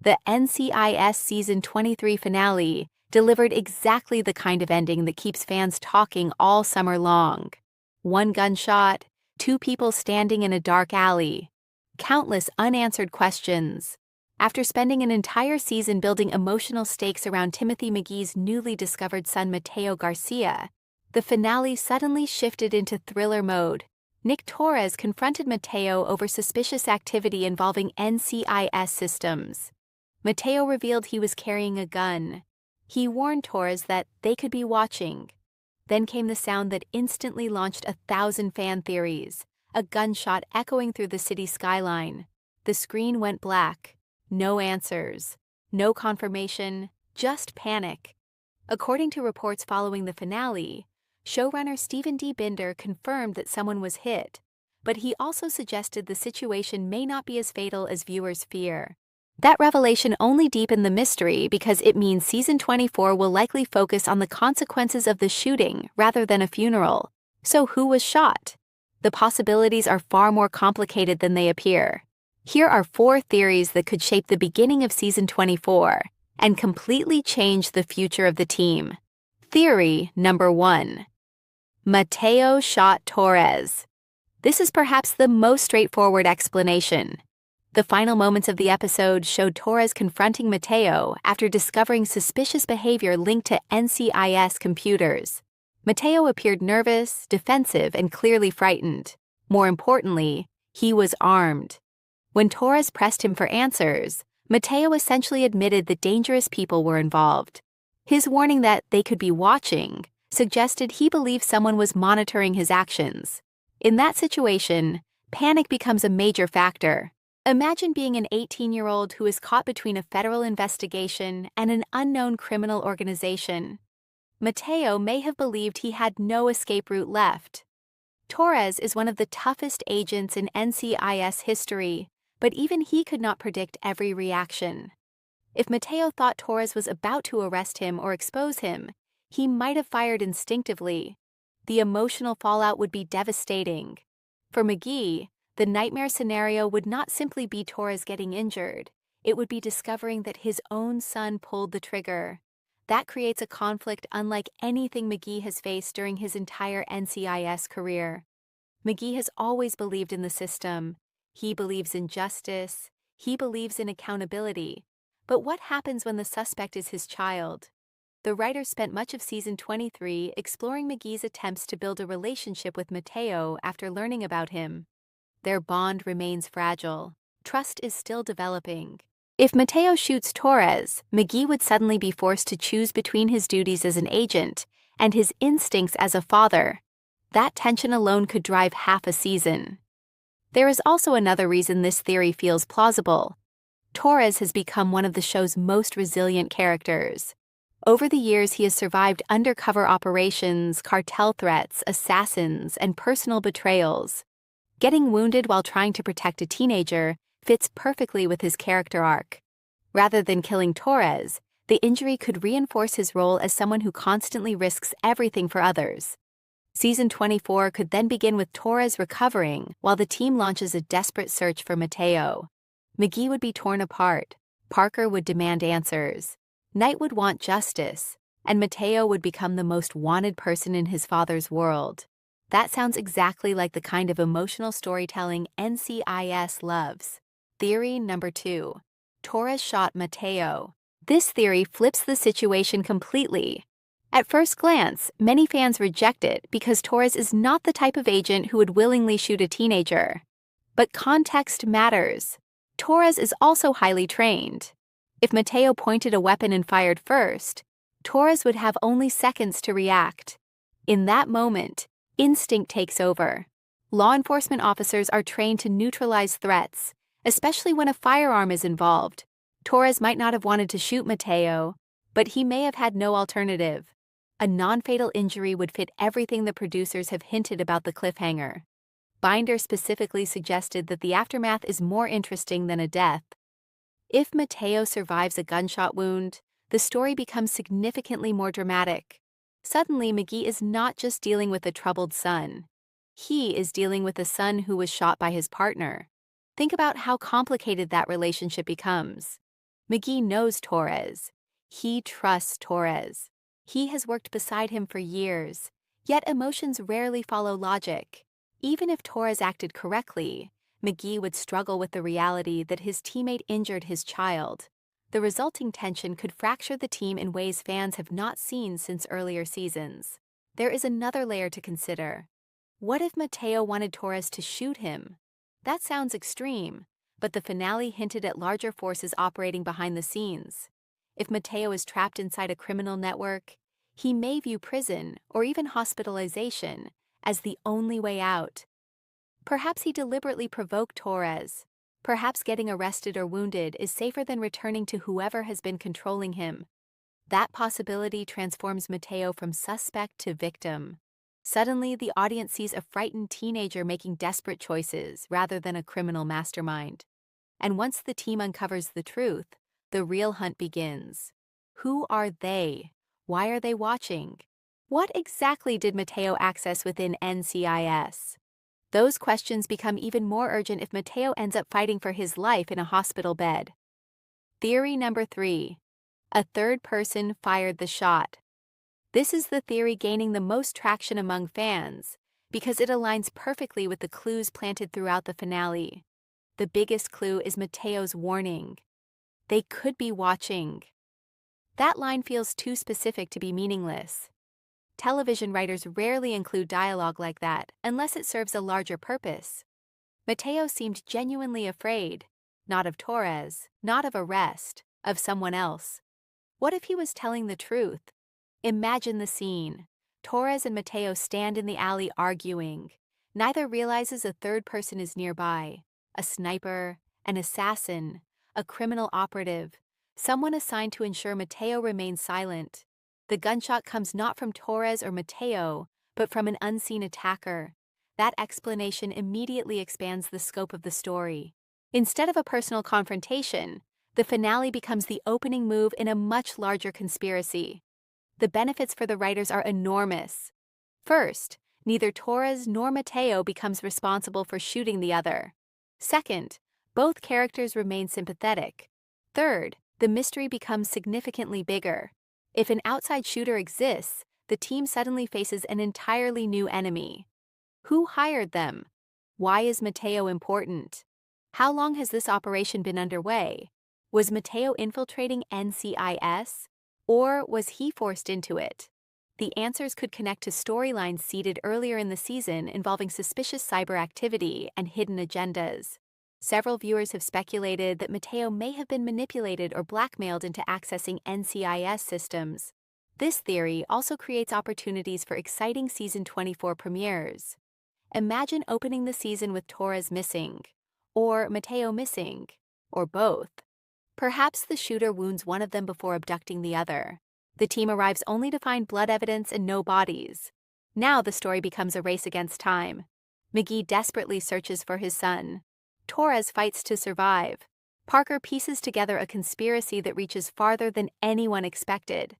The NCIS Season 23 finale delivered exactly the kind of ending that keeps fans talking all summer long. One gunshot, two people standing in a dark alley, countless unanswered questions. After spending an entire season building emotional stakes around Timothy McGee's newly discovered son Mateo Garcia, the finale suddenly shifted into thriller mode. Nick Torres confronted Mateo over suspicious activity involving NCIS systems. Mateo revealed he was carrying a gun. He warned Torres that they could be watching. Then came the sound that instantly launched 1,000 fan theories, a gunshot echoing through the city skyline. The screen went black. No answers. No confirmation, just panic. According to reports following the finale, showrunner Stephen D. Binder confirmed that someone was hit, but he also suggested the situation may not be as fatal as viewers fear. That revelation only deepened the mystery because it means Season 24 will likely focus on the consequences of the shooting rather than a funeral. So who was shot? The possibilities are far more complicated than they appear. Here are 4 theories that could shape the beginning of Season 24 and completely change the future of the team. Theory number 1. Mateo shot Torres. This is perhaps the most straightforward explanation. The final moments of the episode showed Torres confronting Mateo after discovering suspicious behavior linked to NCIS computers. Mateo appeared nervous, defensive, and clearly frightened. More importantly, he was armed. When Torres pressed him for answers, Mateo essentially admitted that dangerous people were involved. His warning that they could be watching suggested he believed someone was monitoring his actions. In that situation, panic becomes a major factor. Imagine being an 18-year-old who is caught between a federal investigation and an unknown criminal organization. Mateo may have believed he had no escape route left. Torres is one of the toughest agents in NCIS history, but even he could not predict every reaction. If Mateo thought Torres was about to arrest him or expose him, he might have fired instinctively. The emotional fallout would be devastating. For McGee, the nightmare scenario would not simply be Torres getting injured. It would be discovering that his own son pulled the trigger. That creates a conflict unlike anything McGee has faced during his entire NCIS career. McGee has always believed in the system. He believes in justice. He believes in accountability. But what happens when the suspect is his child? The writer spent much of Season 23 exploring McGee's attempts to build a relationship with Mateo after learning about him. Their bond remains fragile. Trust is still developing. If Mateo shoots Torres, McGee would suddenly be forced to choose between his duties as an agent and his instincts as a father. That tension alone could drive half a season. There is also another reason this theory feels plausible. Torres has become one of the show's most resilient characters. Over the years, he has survived undercover operations, cartel threats, assassins, and personal betrayals. Getting wounded while trying to protect a teenager fits perfectly with his character arc. Rather than killing Torres, the injury could reinforce his role as someone who constantly risks everything for others. Season 24 could then begin with Torres recovering while the team launches a desperate search for Mateo. McGee would be torn apart, Parker would demand answers, Knight would want justice, and Mateo would become the most wanted person in his father's world. That sounds exactly like the kind of emotional storytelling NCIS loves. Theory number 2. Torres shot Mateo. This theory flips the situation completely. At first glance, many fans reject it because Torres is not the type of agent who would willingly shoot a teenager. But context matters. Torres is also highly trained. If Mateo pointed a weapon and fired first, Torres would have only seconds to react. In that moment, instinct takes over. Law enforcement officers are trained to neutralize threats, especially when a firearm is involved. Torres might not have wanted to shoot Mateo, but he may have had no alternative. A non-fatal injury would fit everything the producers have hinted about the cliffhanger. Binder specifically suggested that the aftermath is more interesting than a death. If Mateo survives a gunshot wound, the story becomes significantly more dramatic. Suddenly, McGee is not just dealing with a troubled son. He is dealing with a son who was shot by his partner. Think about how complicated that relationship becomes. McGee knows Torres. He trusts Torres. He has worked beside him for years, yet emotions rarely follow logic. Even if Torres acted correctly, McGee would struggle with the reality that his teammate injured his child. The resulting tension could fracture the team in ways fans have not seen since earlier seasons. There is another layer to consider. What if Mateo wanted Torres to shoot him? That sounds extreme, but the finale hinted at larger forces operating behind the scenes. If Mateo is trapped inside a criminal network, he may view prison, or even hospitalization, as the only way out. Perhaps he deliberately provoked Torres. Perhaps getting arrested or wounded is safer than returning to whoever has been controlling him. That possibility transforms Mateo from suspect to victim. Suddenly, the audience sees a frightened teenager making desperate choices rather than a criminal mastermind. And once the team uncovers the truth, the real hunt begins. Who are they? Why are they watching? What exactly did Mateo access within NCIS? Those questions become even more urgent if Mateo ends up fighting for his life in a hospital bed. Theory number 3. A third person fired the shot. This is the theory gaining the most traction among fans because it aligns perfectly with the clues planted throughout the finale. The biggest clue is Mateo's warning. They could be watching. That line feels too specific to be meaningless. Television writers rarely include dialogue like that unless it serves a larger purpose. Mateo seemed genuinely afraid, not of Torres, not of arrest, of someone else. What if he was telling the truth? Imagine the scene. Torres and Mateo stand in the alley arguing. Neither realizes a third person is nearby. A sniper, an assassin, a criminal operative, someone assigned to ensure Mateo remains silent. The gunshot comes not from Torres or Mateo, but from an unseen attacker. That explanation immediately expands the scope of the story. Instead of a personal confrontation, the finale becomes the opening move in a much larger conspiracy. The benefits for the writers are enormous. First, neither Torres nor Mateo becomes responsible for shooting the other. Second, both characters remain sympathetic. Third, the mystery becomes significantly bigger. If an outside shooter exists, the team suddenly faces an entirely new enemy. Who hired them? Why is Mateo important? How long has this operation been underway? Was Mateo infiltrating NCIS? Or was he forced into it? The answers could connect to storylines seeded earlier in the season involving suspicious cyber activity and hidden agendas. Several viewers have speculated that Mateo may have been manipulated or blackmailed into accessing NCIS systems. This theory also creates opportunities for exciting Season 24 premieres. Imagine opening the season with Torres missing, or Mateo missing, or both. Perhaps the shooter wounds one of them before abducting the other. The team arrives only to find blood evidence and no bodies. Now the story becomes a race against time. McGee desperately searches for his son. Torres fights to survive. Parker pieces together a conspiracy that reaches farther than anyone expected.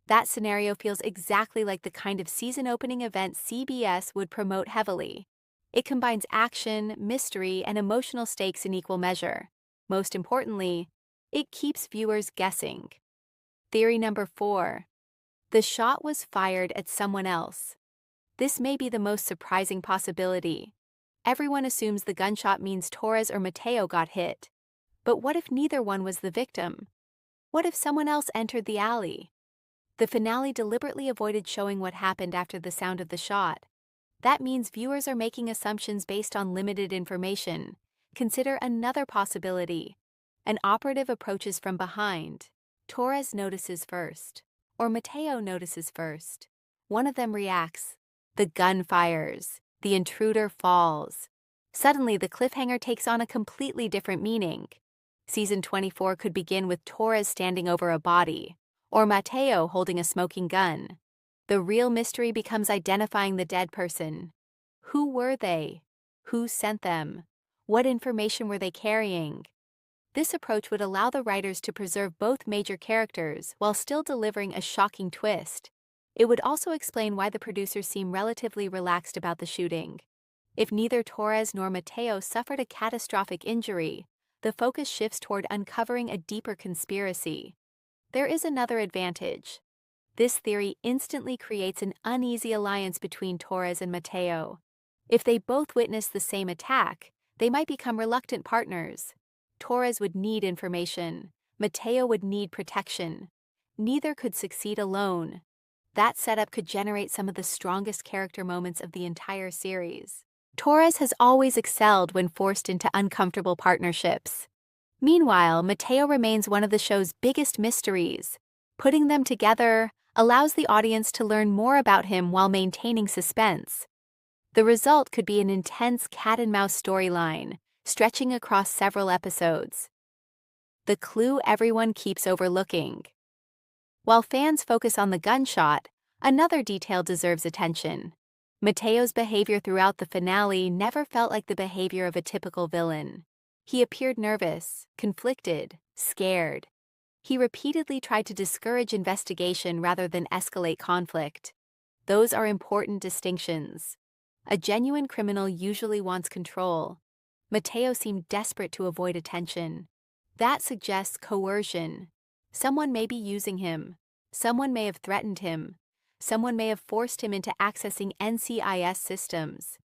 That scenario feels exactly like the kind of season-opening event CBS would promote heavily. It combines action, mystery, and emotional stakes in equal measure. Most importantly, it keeps viewers guessing. Theory number 4. The shot was fired at someone else. This may be the most surprising possibility. Everyone assumes the gunshot means Torres or Mateo got hit. But what if neither one was the victim? What if someone else entered the alley? The finale deliberately avoided showing what happened after the sound of the shot. That means viewers are making assumptions based on limited information. Consider another possibility. An operative approaches from behind. Torres notices first, or Mateo notices first. One of them reacts. The gun fires. The intruder falls. Suddenly, the cliffhanger takes on a completely different meaning. Season 24 could begin with Torres standing over a body, or Mateo holding a smoking gun. The real mystery becomes identifying the dead person. Who were they? Who sent them? What information were they carrying? This approach would allow the writers to preserve both major characters while still delivering a shocking twist. It would also explain why the producers seem relatively relaxed about the shooting. If neither Torres nor Mateo suffered a catastrophic injury, the focus shifts toward uncovering a deeper conspiracy. There is another advantage. This theory instantly creates an uneasy alliance between Torres and Mateo. If they both witness the same attack, they might become reluctant partners. Torres would need information. Mateo would need protection. Neither could succeed alone. That setup could generate some of the strongest character moments of the entire series. Torres has always excelled when forced into uncomfortable partnerships. Meanwhile, Mateo remains one of the show's biggest mysteries. Putting them together allows the audience to learn more about him while maintaining suspense. The result could be an intense cat-and-mouse storyline, stretching across several episodes. The clue everyone keeps overlooking. While fans focus on the gunshot, another detail deserves attention. Mateo's behavior throughout the finale never felt like the behavior of a typical villain. He appeared nervous, conflicted, scared. He repeatedly tried to discourage investigation rather than escalate conflict. Those are important distinctions. A genuine criminal usually wants control. Mateo seemed desperate to avoid attention. That suggests coercion. Someone may be using him. Someone may have threatened him. Someone may have forced him into accessing NCIS systems.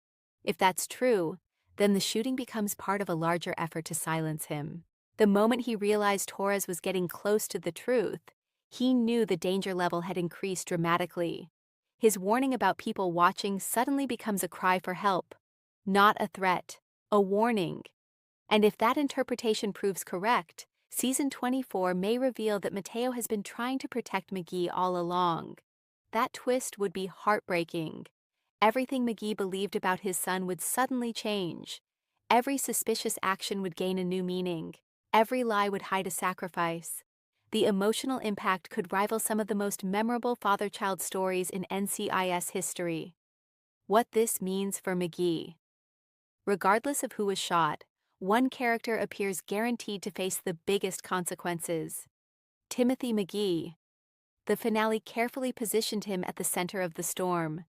If that's true, then the shooting becomes part of a larger effort to silence him. The moment he realized Torres was getting close to the truth, he knew the danger level had increased dramatically. His warning about people watching suddenly becomes a cry for help, not a threat, a warning. And if that interpretation proves correct, Season 24 may reveal that Mateo has been trying to protect McGee all along. That twist would be heartbreaking. Everything McGee believed about his son would suddenly change. Every suspicious action would gain a new meaning. Every lie would hide a sacrifice. The emotional impact could rival some of the most memorable father-child stories in NCIS history. What this means for McGee. Regardless of who was shot, one character appears guaranteed to face the biggest consequences. Timothy McGee. The finale carefully positioned him at the center of the storm.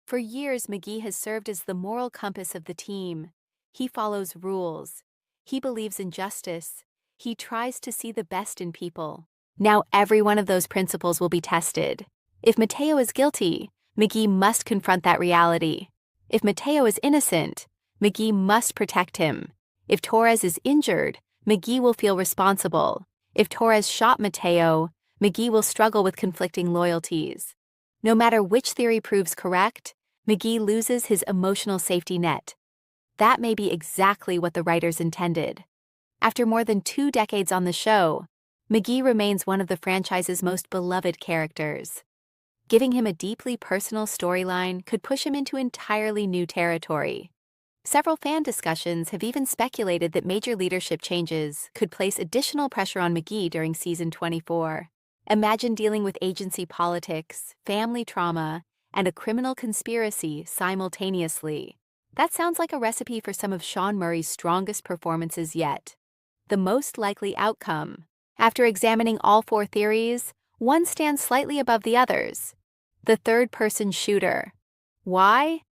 For years, McGee has served as the moral compass of the team. He follows rules. He believes in justice. He tries to see the best in people. Now every one of those principles will be tested. If Mateo is guilty, McGee must confront that reality. If Mateo is innocent, McGee must protect him. If Torres is injured, McGee will feel responsible. If Torres shot Mateo, McGee will struggle with conflicting loyalties. No matter which theory proves correct, McGee loses his emotional safety net. That may be exactly what the writers intended. After more than 2 decades on the show, McGee remains one of the franchise's most beloved characters. Giving him a deeply personal storyline could push him into entirely new territory. Several fan discussions have even speculated that major leadership changes could place additional pressure on McGee during Season 24. Imagine dealing with agency politics, family trauma, and a criminal conspiracy simultaneously. That sounds like a recipe for some of Sean Murray's strongest performances yet. The most likely outcome. After examining all 4 theories, one stands slightly above the others. The third-person shooter. Why?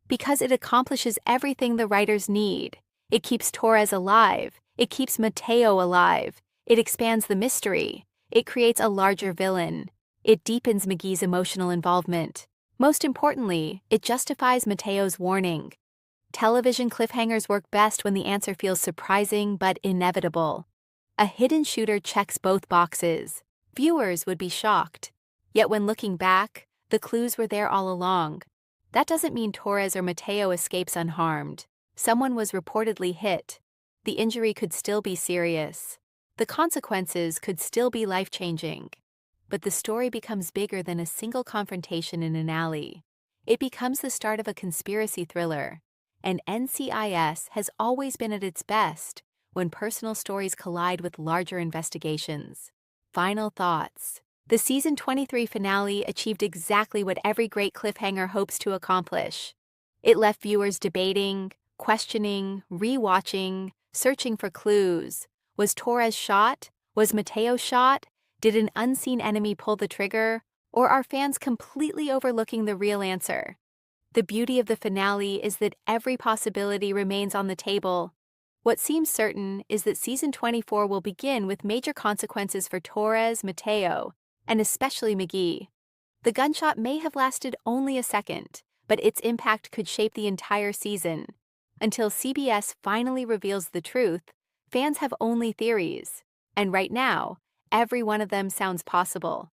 Because it accomplishes everything the writers need. It keeps Torres alive. It keeps Mateo alive. It expands the mystery. It creates a larger villain. It deepens McGee's emotional involvement. Most importantly, it justifies Mateo's warning. Television cliffhangers work best when the answer feels surprising but inevitable. A hidden shooter checks both boxes. Viewers would be shocked. Yet when looking back, the clues were there all along. That doesn't mean Torres or Mateo escapes unharmed. Someone was reportedly hit. The injury could still be serious. The consequences could still be life-changing. But the story becomes bigger than a single confrontation in an alley. It becomes the start of a conspiracy thriller. And NCIS has always been at its best when personal stories collide with larger investigations. Final thoughts. The Season 23 finale achieved exactly what every great cliffhanger hopes to accomplish. It left viewers debating, questioning, re-watching, searching for clues. Was Torres shot? Was Mateo shot? Did an unseen enemy pull the trigger? Or are fans completely overlooking the real answer? The beauty of the finale is that every possibility remains on the table. What seems certain is that season 24 will begin with major consequences for Torres, Mateo, and especially McGee. The gunshot may have lasted only a second, but its impact could shape the entire season. Until CBS finally reveals the truth, fans have only theories. And right now, every one of them sounds possible.